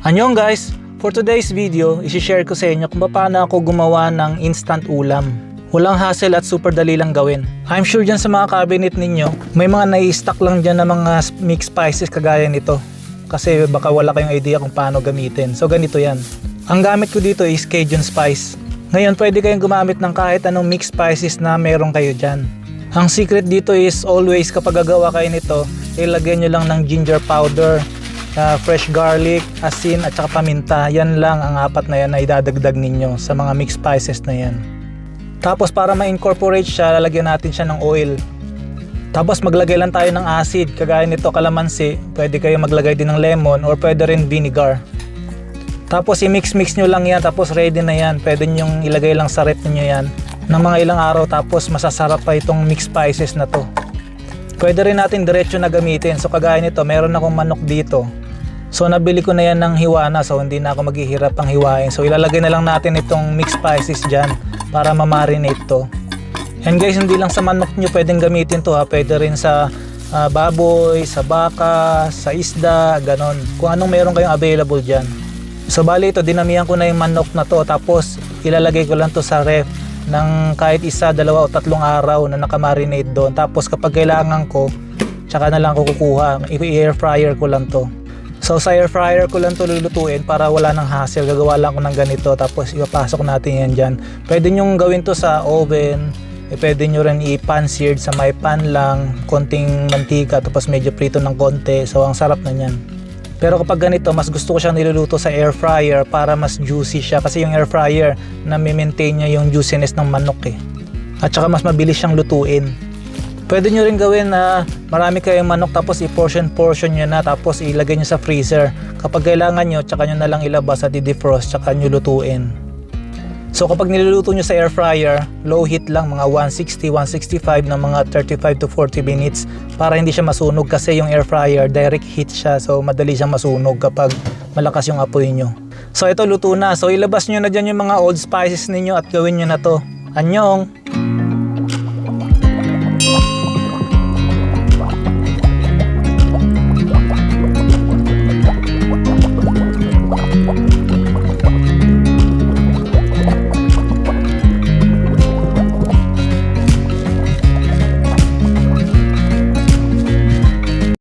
Anyong guys, for today's video, isi-share ko sa inyo kung paano ako gumawa ng instant ulam. Walang hassle at super dali lang gawin. I'm sure dyan sa mga cabinet ninyo, may mga nai-stock lang dyan na mga mixed spices kagaya nito. Kasi baka wala kayong idea kung paano gamitin. So ganito yan. Ang gamit ko dito is Cajun spice. Ngayon pwede kayong gumamit ng kahit anong mixed spices na meron kayo dyan. Ang secret dito is always kapag gagawa kayo nito, ilagay nyo lang ng ginger powder, fresh garlic, asin at saka paminta. Yan lang ang apat na yan na idadagdag ninyo sa mga mixed spices na yan. Tapos para ma-incorporate siya, lalagyan natin siya ng oil. Tapos maglagay lang tayo ng acid, kagaya nito kalamansi. Pwede kayo maglagay din ng lemon or pwede rin vinegar. Tapos i-mix-mix nyo lang yan, tapos ready na yan. Pwede nyong ilagay lang sa rep nyo yan ng mga ilang araw, tapos masasarap pa itong mixed spices na to. Pwede rin natin diretso na gamitin. So kagaya nito, meron akong manok dito. So nabili ko na yan ng hiwa na, so hindi na ako maghihirap pang hiwain. So ilalagay na lang natin itong mixed spices dyan para ma-marinate to. And guys, hindi lang sa manok nyo pwedeng gamitin to ha. Pwede rin sa baboy, sa baka, sa isda, ganon. Kung anong meron kayong available dyan. So bali ito, dinamihan ko na yung manok na to. Tapos ilalagay ko lang to sa ref ng kahit isa, dalawa o tatlong araw na nakamarinate doon. Tapos kapag kailangan ko, tsaka na lang ko kukuha. I-air fryer ko lang to. So sa air fryer ko lang to lulutuin para wala nang hassle. Gagawa lang ko ng ganito, tapos ipapasok natin yan dyan. Pwede nyong gawin to sa oven. Pwede nyo rin i-pan-seared sa may pan lang, konting mantika, tapos medyo prito ng konti. So ang sarap na nyan. Pero kapag ganito, mas gusto ko siyang niluluto sa air fryer para mas juicy siya. Kasi yung air fryer, na-maintain niya yung juiciness ng manok eh. At saka mas mabilis siyang lutuin. Pwede nyo rin gawin na marami kayong manok, tapos i-portion nyo na, tapos ilagay nyo sa freezer. Kapag kailangan nyo, tsaka nyo na lang ilabas at i-defrost, tsaka nyo lutuin. So kapag niluluto nyo sa air fryer, low heat lang, mga 160-165 ng mga 35 to 40 minutes para hindi siya masunog, kasi yung air fryer direct heat siya, so madali siyang masunog kapag malakas yung apoy nyo. So ito luto na, so ilabas nyo na dyan yung mga old spices ninyo at gawin nyo na to. Anyong!